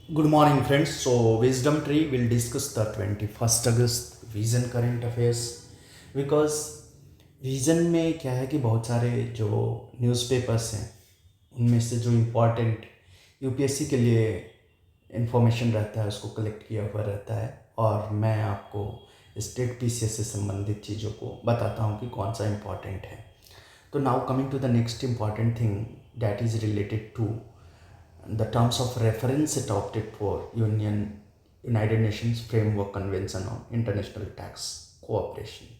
Good morning, friends. So, Wisdom Tree will discuss the 21st August Vision Current Affairs because vision में क्या है कि बहुत सारे जो न्यूज़पेपर्स हैं उनमें से जो इम्पोर्टेंट यूपीएससी के लिए इंफॉर्मेशन रहता है उसको कलेक्ट किया हुआ रहता है और मैं आपको स्टेट पीसीएस से संबंधित चीज़ों को बताता हूँ कि कौन सा इम्पोर्टेंट है. तो now coming to the next important thing that is related to the terms of reference adopted for United Nations Framework Convention on International Tax Cooperation.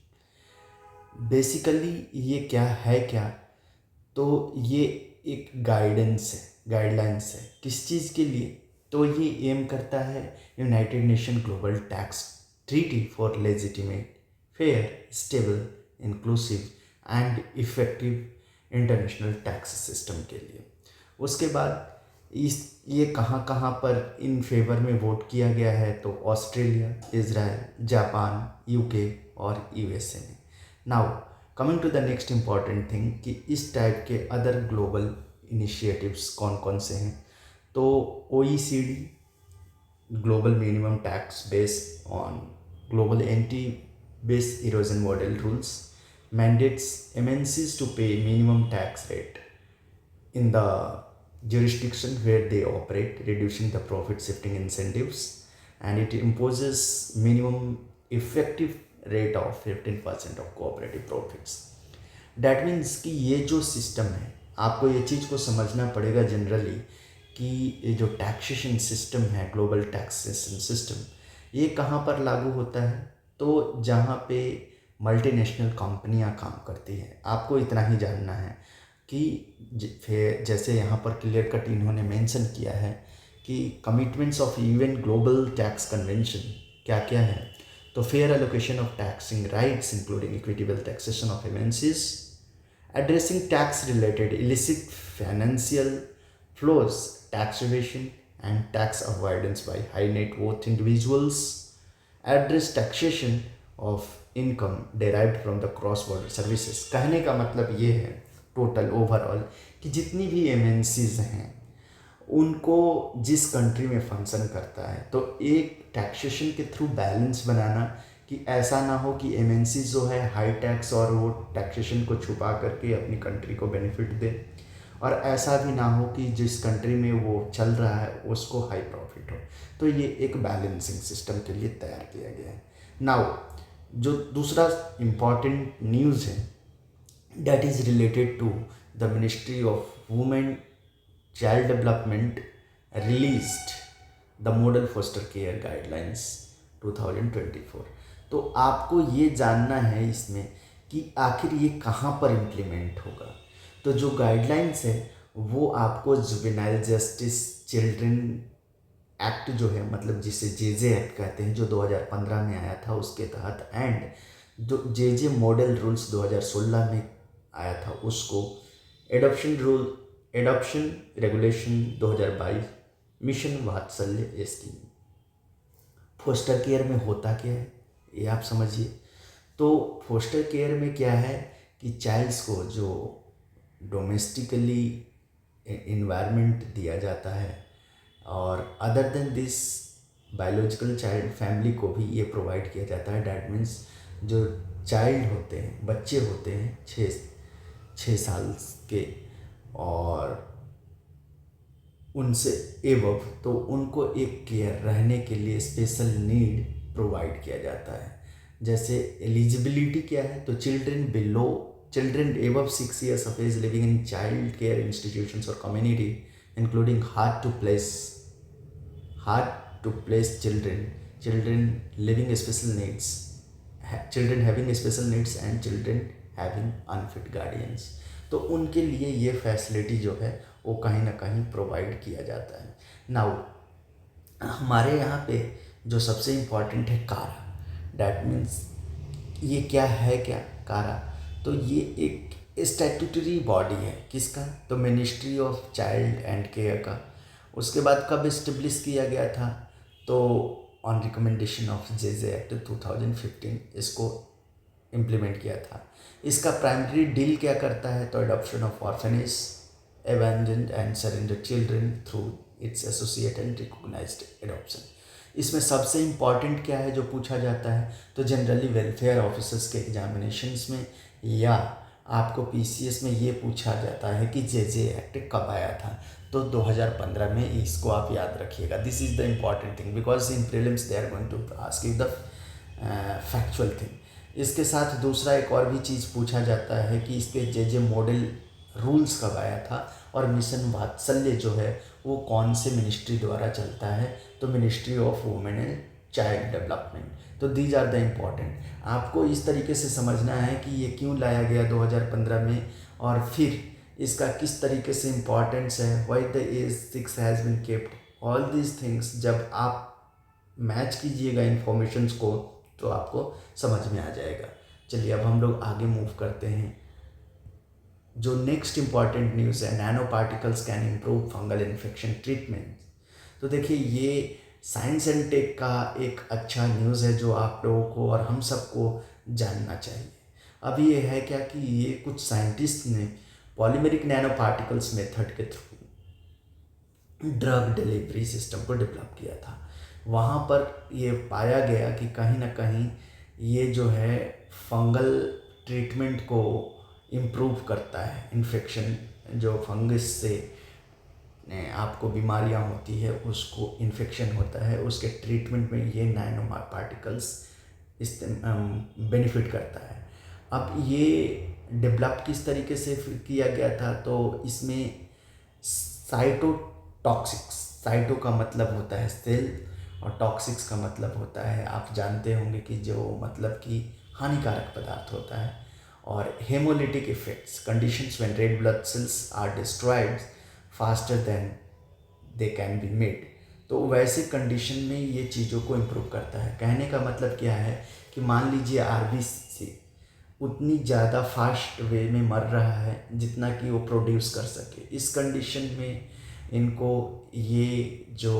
Basically ये क्या तो ये एक गाइडलाइंस है किस चीज़ के लिए. तो ये एम करता है United nation global tax treaty for legitimate fair stable inclusive and effective international tax system के लिए. उसके बाद इस ये कहाँ कहाँ पर इन फेवर में वोट किया गया है तो ऑस्ट्रेलिया, इज़राइल, जापान, यूके और यूएसए में. Now coming to the next important thing कि इस टाइप के अदर ग्लोबल इनिशिएटिव्स कौन कौन से हैं. तो OECD global minimum tax based on global anti base erosion model rules mandates MNCs to pay minimum tax rate in the jurisdiction where they operate, reducing the profit shifting incentives, and it imposes minimum effective rate of 15% of cooperative profits. That means कि ये जो system है आपको ये चीज़ को समझना पड़ेगा generally कि ये जो टैक्सेशन सिस्टम है ग्लोबल टैक्सेशन सिस्टम ये कहाँ पर लागू होता है. तो जहाँ पे मल्टीनेशनल कंपनियां काम करती हैं आपको इतना ही जानना है कि फिर जैसे यहाँ पर क्लियर कट इन्होंने मेंशन किया है कि commitments of UN global tax convention क्या क्या है. तो fair allocation of taxing rights including equitable taxation of MNCs, addressing tax related illicit financial flows, tax evasion and tax avoidance by high net worth individuals, address taxation of income derived from the cross border services. कहने का मतलब ये है total overall कि जितनी भी MNCs हैं उनको जिस कंट्री में फंक्शन करता है तो एक टैक्सेशन के थ्रू बैलेंस बनाना कि ऐसा ना हो कि एमएनसी जो है हाई टैक्स और वो टैक्सेशन को छुपा करके अपनी कंट्री को बेनिफिट दे और ऐसा भी ना हो कि जिस कंट्री में वो चल रहा है उसको हाई प्रॉफिट हो. तो ये एक बैलेंसिंग सिस्टम के लिए तैयार किया गया है. नाउ जो दूसरा इम्पॉर्टेंट न्यूज़ है that is related to the Ministry of Women Child Development released the Model Foster Care Guidelines 2024. तो आपको ये जानना है इसमें कि आखिर ये कहाँ पर इम्प्लीमेंट होगा. तो जो गाइडलाइंस है वो आपको जुवेनाइल जस्टिस चिल्ड्रन एक्ट जो है मतलब जिसे जेजे एक्ट कहते हैं जो 2015 में आया था उसके तहत एंड जो जेजे मॉडल रूल्स 2016 में आया था उसको एडॉप्शन रेगुलेशन 2022 मिशन वात्सल्य स्कीम. फोस्टर केयर में होता क्या है ये आप समझिए. तो फोस्टर केयर में क्या है कि चाइल्ड्स को जो डोमेस्टिकली इन्वायरमेंट दिया जाता है और other than this biological child family को भी ये प्रोवाइड किया जाता है. डैट मीन्स जो चाइल्ड होते हैं बच्चे होते हैं 6 साल के और उनसे एबव तो उनको एक केयर रहने के लिए स्पेशल नीड प्रोवाइड किया जाता है. जैसे एलिजिबिलिटी क्या है तो children above 6 years of age living in child care institutions और community including hard to place children living special needs, children having special needs and children having unfit guardians. तो उनके लिए ये फैसिलिटी जो है वो कहीं ना कहीं प्रोवाइड किया जाता है. नाउ हमारे यहाँ पे जो सबसे इम्पॉर्टेंट है कारा. डैट मीन्स ये क्या कारा. तो ये एक स्टैट्यूटरी बॉडी है किसका तो ministry of child and care का. उसके बाद कब इस्टेब्लिश किया गया था तो on recommendation of JJ act 2015 इसको इम्प्लीमेंट किया था. इसका प्राइमरी डील क्या करता है तो adoption of orphanage, abandoned and surrendered children through its associate and recognised adoption. इसमें सबसे इम्पॉर्टेंट क्या है जो पूछा जाता है, तो जनरली वेलफेयर ऑफिसर्स के एग्जामिनेशंस में या आपको पीसीएस में ये पूछा जाता है कि जे एक्ट कब आया था, तो 2015 में। इसको आप याद रखिएगा। This is the important thing because in prelims they are going to ask you the factual thing. इसके साथ दूसरा एक और भी चीज़ पूछा जाता है कि इस पे जे मॉडल रूल्स कब आया था, और मिशन वात्सल्य जो है वो कौन से मिनिस्ट्री द्वारा चलता है, तो ministry of women and child development. तो दीज आर द इम्पॉर्टेंट। आपको इस तरीके से समझना है कि ये क्यों लाया गया 2015 में, और फिर इसका किस तरीके से इम्पॉर्टेंस है, why the age 6 has been kept, all these things. जब आप मैच कीजिएगा इन्फॉर्मेशंस को तो आपको समझ में आ जाएगा। चलिए अब हम लोग आगे मूव करते हैं। जो नेक्स्ट इम्पॉर्टेंट न्यूज़ है, nano particles can improve fungal infection treatment. तो देखिए ये साइंस एंड टेक का एक अच्छा न्यूज़ है जो आप लोगों को और हम सबको जानना चाहिए। अभी ये है क्या कि ये कुछ साइंटिस्ट ने पॉलीमेरिक नैनो पार्टिकल्स मेथड के थ्रू ड्रग डिलीवरी सिस्टम को डेवलप किया था। वहाँ पर ये पाया गया कि कहीं ना कहीं ये जो है फंगल ट्रीटमेंट को इम्प्रूव करता है। इन्फेक्शन जो फंगस से आपको बीमारियां होती है, उसको इन्फेक्शन होता है, उसके ट्रीटमेंट में ये नैनो पार्टिकल्स इस बेनिफिट करता है। अब ये डेवलप किस तरीके से किया गया था, तो इसमें साइटोटॉक्सिक्स, साइटो का मतलब होता है सेल और टॉक्सिक्स का मतलब होता है, आप जानते होंगे कि जो मतलब कि हानिकारक पदार्थ होता है, और haemolytic effects, conditions when red blood cells are destroyed faster than they can be made. तो वैसे कंडीशन में ये चीज़ों को इम्प्रूव करता है। कहने का मतलब क्या है कि मान लीजिए आरबीसी उतनी ज़्यादा फास्ट वे में मर रहा है जितना कि वो प्रोड्यूस कर सके। इस कंडीशन में इनको ये जो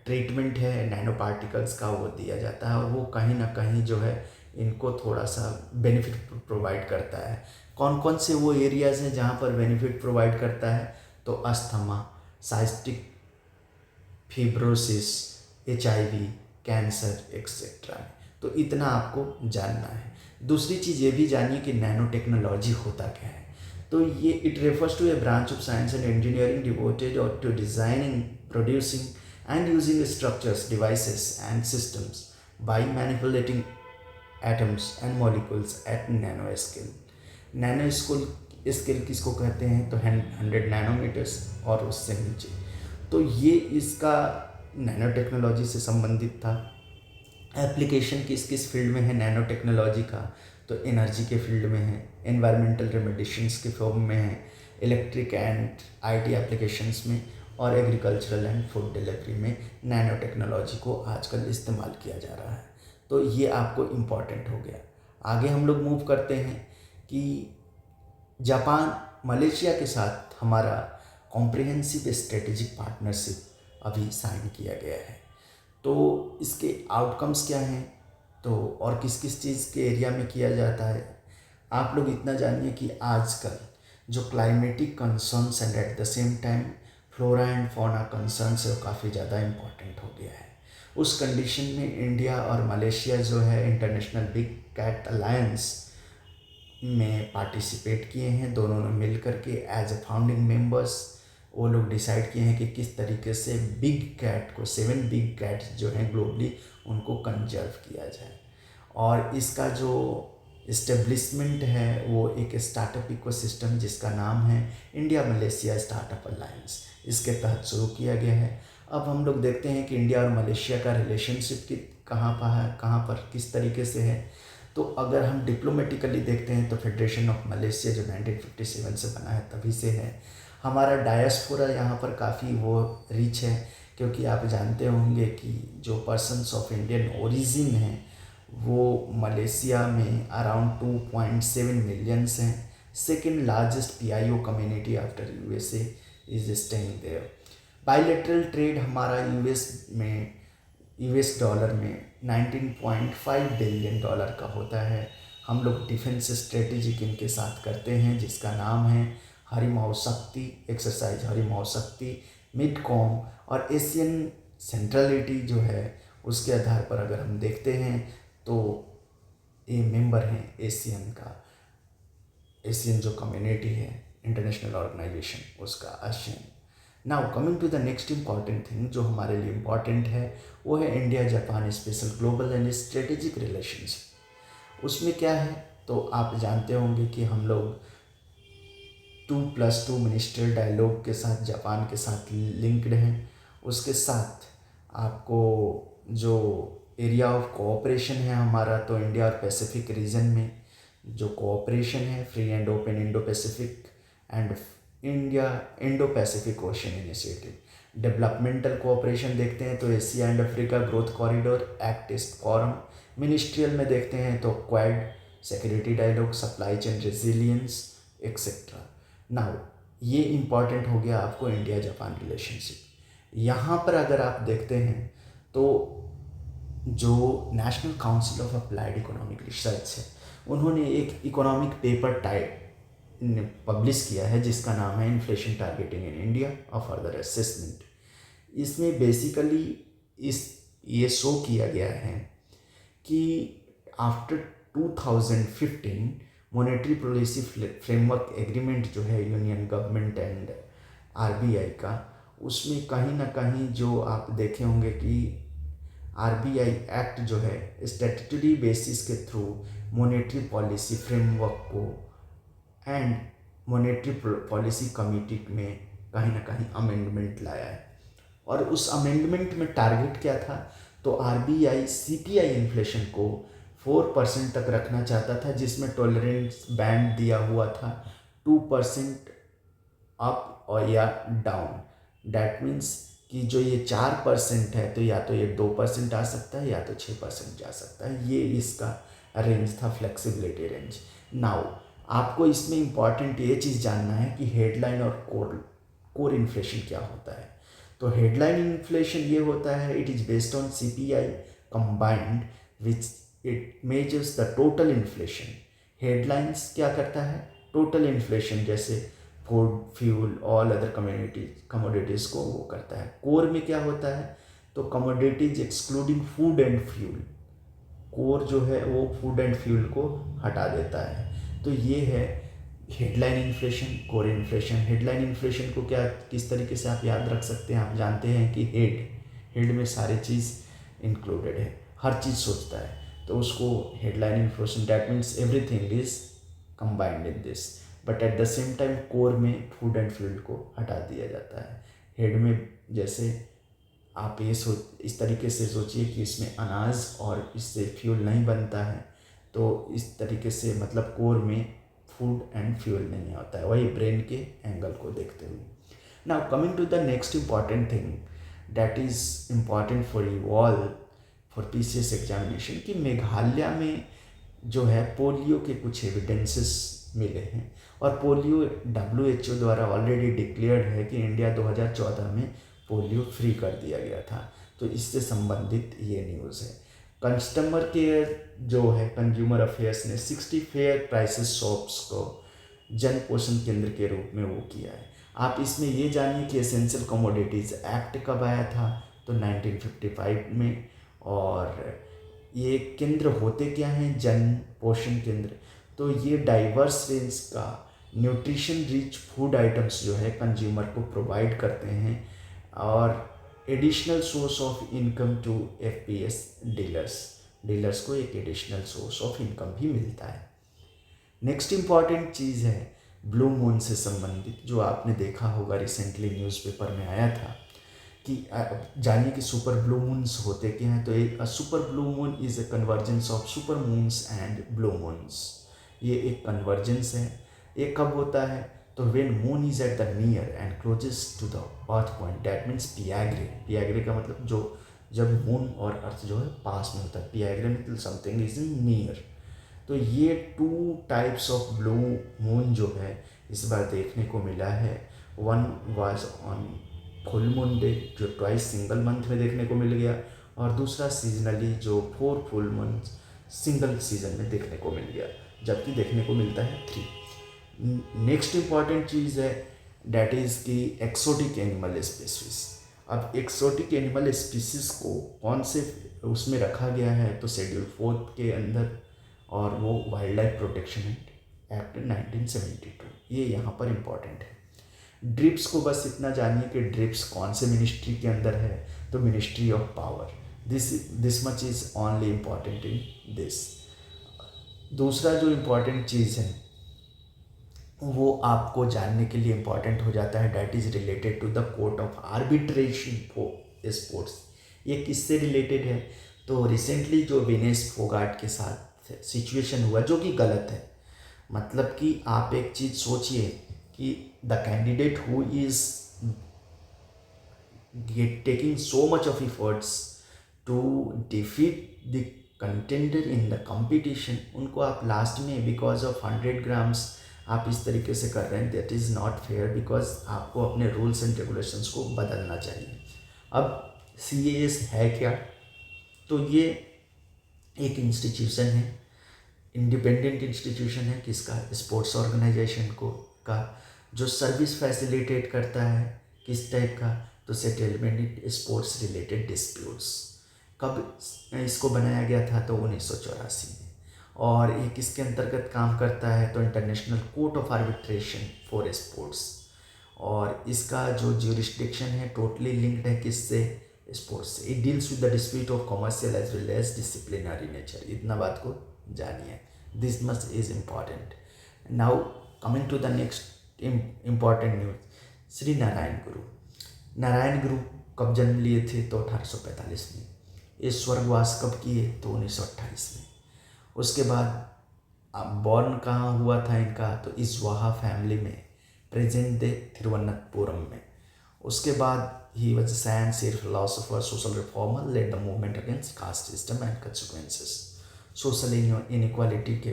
ट्रीटमेंट है नैनो पार्टिकल्स का वो दिया जाता है, और वो कहीं ना कहीं जो है इनको थोड़ा सा बेनिफिट प्रोवाइड करता है। कौन कौन से वो एरियाज़ हैं जहाँ पर बेनिफिट प्रोवाइड करता है, तो asthma, cystic fibrosis, HIV, cancer etcetera. तो इतना आपको जानना है। दूसरी चीज़ ये भी जानिए कि नैनो टेक्नोलॉजी होता क्या है। तो ये it refers to a branch of science and engineering devoted और to designing, producing and using structures, devices and systems by manipulating atoms and molecules at nano scale. Nano scale किसको कहते हैं, तो 100 नैनोमीटर्स और उससे नीचे। तो ये इसका नैनो टेक्नोलॉजी से संबंधित था। एप्लीकेशन किस फील्ड में है नैनो टेक्नोलॉजी का, तो एनर्जी के फील्ड में है, एनवायरमेंटल रेमेडिएशंस के फॉर्म में है, इलेक्ट्रिक एंड IT एप्लीकेशंस में, और एग्रीकल्चरल एंड फूड डिलीवरी में नैनो टेक्नोलॉजी को आजकल इस्तेमाल किया जा रहा है। तो ये आपको इम्पॉर्टेंट हो गया। आगे हम लोग मूव करते हैं कि जापान, मलेशिया के साथ हमारा कॉम्प्रिहेंसिव स्ट्रेटेजिक पार्टनरशिप अभी साइन किया गया है। तो इसके आउटकम्स क्या हैं, तो और किस किस चीज़ के एरिया में किया जाता है। आप लोग इतना जानिए कि आजकल जो climatic concerns and at the same time flora and fauna concerns है वो काफ़ी ज़्यादा इम्पॉर्टेंट हो गया है। उस कंडीशन में इंडिया और मलेशिया जो है इंटरनेशनल बिग कैट अलायंस में पार्टिसिपेट किए हैं। दोनों ने मिल करके एज ए फाउंडिंग मेंबर्स वो लोग डिसाइड किए हैं कि किस तरीके से बिग कैट को, 7 बिग कैट्स जो हैं ग्लोबली, उनको कंजर्व किया जाए। और इसका जो इस्टेब्लिशमेंट है वो एक स्टार्टअप इकोसिस्टम जिसका नाम है इंडिया मलेशिया स्टार्टअप अलायंस, इसके तहत शुरू किया गया है। अब हम लोग देखते हैं कि इंडिया और मलेशिया का रिलेशनशिप कहाँ पर किस तरीके से है। तो अगर हम डिप्लोमेटिकली देखते हैं तो फेडरेशन ऑफ मलेशिया जो 1957 से बना है तभी से है। हमारा डायस्पोरा यहाँ पर काफ़ी वो रिच है, क्योंकि आप जानते होंगे कि जो पर्सन्स ऑफ इंडियन ओरिजिन हैं वो मलेशिया में अराउंड 2.7 मिलियंस हैं। Second largest PIO community after USA is staying there. Bilateral trade हमारा US डॉलर में 19.5 बिलियन डॉलर का होता है। हम लोग डिफेंस स्ट्रेटेजिक इनके साथ करते हैं जिसका नाम है हरिमाऊ शक्ति एक्सरसाइज, हरिमाऊ शक्ति मिडकॉम और एशियन सेंट्रलिटी जो है उसके आधार पर अगर हम देखते हैं तो ये मेंबर हैं एशियन जो कम्युनिटी है इंटरनेशनल ऑर्गेनाइजेशन उसका ASEAN. Now coming to the next important thing जो हमारे लिए इम्पॉर्टेंट है वो है India Japan special global and strategic relations. उसमें क्या है तो आप जानते होंगे कि हम लोग 2+2 मिनिस्ट्रियल डायलॉग के साथ जापान के साथ लिंक्ड हैं। उसके साथ आपको जो एरिया ऑफ कोऑपरेशन है हमारा तो इंडिया और पैसिफिक रीजन में जो कोऑपरेशन है free and open Indo Pacific and India Indo Pacific ocean initiative. Developmental cooperation देखते हैं तो Asia and Africa growth corridor act east forum. Ministerial में देखते हैं तो quad security dialogue supply chain resilience etcetera. Now ये important हो गया आपको इंडिया जापान रिलेशनशिप। यहाँ पर अगर आप देखते हैं तो जो national council of applied economic research है उन्होंने एक इकोनॉमिक पेपर टाइप पब्लिश किया है जिसका नाम है इन्फ्लेशन टारगेटिंग इन इंडिया और फर्दर असेसमेंट। इसमें बेसिकली ये शो किया गया है कि after 2015 monetary policy framework agreement जो है यूनियन गवर्नमेंट एंड आरबीआई का उसमें कहीं ना कहीं जो आप देखे होंगे कि आरबीआई एक्ट जो है स्टैट्यूटरी बेसिस के थ्रू मॉनेटरी पॉलिसी फ्रेमवर्क को एंड मॉनेटरी पॉलिसी कमेटी में कहीं ना कहीं अमेंडमेंट लाया है। और उस अमेंडमेंट में टारगेट क्या था तो आरबीआई सीपीआई इन्फ्लेशन को 4% तक रखना चाहता था जिसमें टॉलरेंस बैंड दिया हुआ था 2% अप और या डाउन। डैट मीन्स कि जो ये 4% है तो या तो ये 2% आ सकता है या तो 6% जा सकता है। ये इसका रेंज था फ्लेक्सिबिलिटी रेंज। नाउ आपको इसमें इम्पॉर्टेंट ये चीज़ जानना है कि हेडलाइन और कोर इन्फ्लेशन क्या होता है। तो हेडलाइन इन्फ्लेशन ये होता है it is based on CPI combined which it measures the total inflation. Headlines क्या करता है टोटल इन्फ्लेशन जैसे food fuel all other commodities को वो करता है। कोर में क्या होता है तो commodities excluding food and fuel. Core जो है वो फूड एंड फ्यूल को हटा देता है। तो ये है headline inflation core inflation. Headline inflation को क्या किस तरीके से आप याद रख सकते हैं। आप जानते हैं कि हेड में सारी चीज़ इंक्लूडेड है हर चीज़ सोचता है तो उसको headline inflation that means everything is combined in this. But at the same time core में फूड एंड फ्यूल को हटा दिया जाता है। हेड में जैसे आप ये इस तरीके से सोचिए कि इसमें अनाज और इससे फ्यूल नहीं बनता है तो इस तरीके से मतलब कोर में फूड एंड फ्यूल नहीं होता है वही ब्रेन के एंगल को देखते हुए। Now coming to the next important thing that is important for you all for PCS examination कि मेघालय में जो है पोलियो के कुछ एविडेंसेस मिले हैं और पोलियो WHO द्वारा ऑलरेडी डिक्लेयर्ड है कि इंडिया 2014 में पोलियो फ्री कर दिया गया था। तो इससे संबंधित ये न्यूज़ है। कस्टमर केयर जो है कंज्यूमर अफेयर्स ने 60 फेयर प्राइसेस शॉप्स को जन पोषण केंद्र के रूप में वो किया है। आप इसमें ये जानिए कि एसेंशियल कमोडिटीज़ एक्ट कब आया था तो 1955 में। और ये केंद्र होते क्या हैं जन पोषण केंद्र तो ये डाइवर्स रेंज का न्यूट्रिशन रिच फूड आइटम्स जो है कंज्यूमर को प्रोवाइड करते हैं और additional source of income to FPS dealers को एक एडिशनल सोर्स ऑफ इनकम भी मिलता है। नेक्स्ट इम्पॉर्टेंट चीज़ है ब्लू मून से संबंधित जो आपने देखा होगा रिसेंटली न्यूज़पेपर में आया था कि जानिए कि सुपर ब्लू मून्स होते क्या हैं। तो एक super blue moon is a convergence of super moons and blue moons. ये एक कन्वर्जेंस है। ये कब होता है तो when moon is at the near and closest to the earth point that means पियाग्रे का मतलब जो जब मून और अर्थ जो है पास में होता है पियाग्रे मतलब समथिंग इज नियर। तो ये 2 टाइप्स ऑफ ब्लू मून जो है इस बार देखने को मिला है। One was on full moon day जो ट्वाइस सिंगल मंथ में देखने को मिल गया और दूसरा सीजनली जो 4 फुल मून सिंगल सीजन में देखने को मिल गया जबकि देखने को मिलता है 3। नेक्स्ट इम्पॉर्टेंट चीज़ है डैट इज़ की एक्सोटिक एनिमल स्पीसीज। अब एक्सोटिक एनिमल स्पीसीज को कौन से उसमें रखा गया है, तो शेड्यूल 4 के अंदर, और वो वाइल्ड लाइफ प्रोटेक्शन एक्ट 1972, ये यहाँ पर इम्पॉर्टेंट है। ड्रिप्स को बस इतना जानिए कि ड्रिप्स कौन से मिनिस्ट्री के अंदर है, तो ministry of power. This much is only important in this. दूसरा जो इम्पॉर्टेंट चीज़ है वो आपको जानने के लिए इम्पॉर्टेंट हो जाता है, that is related to the court of arbitration for sports. ये किससे रिलेटेड है, तो रिसेंटली जो विनेश फोगाट के साथ सिचुएशन हुआ, जो कि गलत है। मतलब कि आप एक चीज़ सोचिए कि the candidate who is taking so much of efforts to defeat the contender in the competition, उनको आप लास्ट में बिकॉज ऑफ 100 ग्राम्स आप इस तरीके से कर रहे हैं, that is not fair, because आपको अपने रूल्स एंड रेगुलेशंस को बदलना चाहिए। अब CAS है क्या, तो ये एक इंस्टीट्यूशन है, इंडिपेंडेंट इंस्टीट्यूशन है, किसका, स्पोर्ट्स ऑर्गेनाइजेशन को का, जो सर्विस फैसिलिटेट करता है, किस टाइप का, तो सेटलमेंट स्पोर्ट्स रिलेटेड डिस्प्यूट्स। कब इसको बनाया गया था, तो 1984 में। और ये किसके अंतर्गत काम करता है, तो international court of arbitration for sports. और इसका जो ज्यूरिस्डिक्शन है टोटली लिंक्ड है किससे, स्पोर्ट्स से। It deals with the dispute of commercial as well as disciplinary nature. इतना बात को जानिए, this much is important. Now coming to the next important news, Shri Narayan Guru. Narayan गुरु कब जन्म लिए थे, तो 1845 में। ये स्वर्गवास कब किए, तो 1928 में। उसके बाद बॉर्न कहाँ हुआ था इनका, तो इज़वाहा फैमिली में, प्रेजेंट डे तिरुवनंतपुरम में। उसके बाद he was a scientist, philosopher, social reformer, led the movement against caste system and consequences. Social inequality के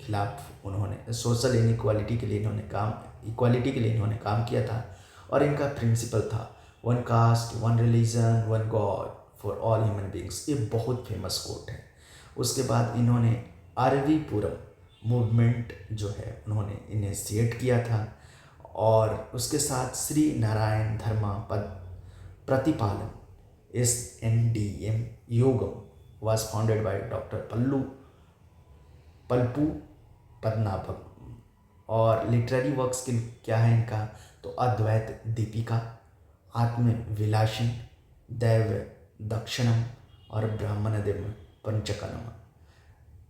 खिलाफ उन्होंने, सोशल इनइक्वालिटी के लिए इन्होंने काम किया था। और इनका प्रिंसिपल था one cast, one religion, one God for all human beings. ये बहुत फेमस कोट है। उसके बाद इन्होंने अरविपुरम मूवमेंट जो है उन्होंने इनिशिएट किया था। और उसके साथ Shri Narayana Dharma Paripalana SNDM Yogam was founded by doctor Palpu Padmanabham. और लिटरेरी वर्क्स के क्या है इनका, तो अद्वैत दीपिका, आत्म विलासन, दैव दक्षिणम और ब्राह्मणदेव पंचकनम।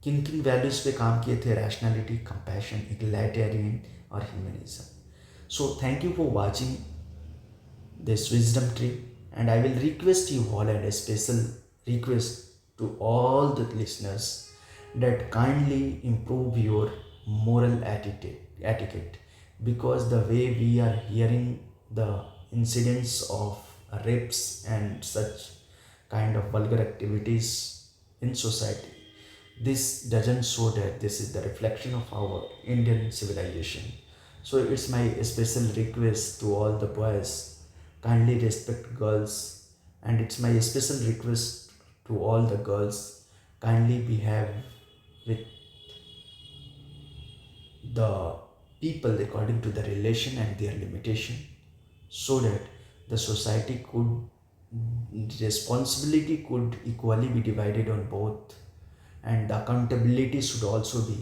किन किन वैल्यूज़ पे काम किए थे, रैशनैलिटी, कंपैशन, इगलिटरियन और humanism. So thank you for watching this wisdom tree, and I will request you all, and a special request to all the listeners, that kindly improve your moral etiquette, because the way we are hearing the incidents of rapes and such kind of vulgar activities in society, this doesn't show that this is the reflection of our Indian civilization. So it's my special request to all the boys, kindly respect girls, and it's my special request to all the girls, kindly behave with the people according to the relation and their limitation, so that the society responsibility could equally be divided on both, and the accountability should also be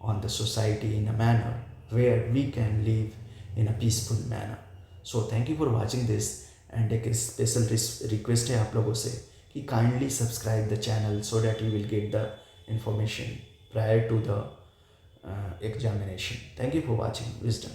on the society in a manner where we can live in a peaceful manner. So thank you for watching this, and एक special request है आप लोगों से कि kindly subscribe the channel so that you will get the information prior to the examination. Thank you for watching Wisdom.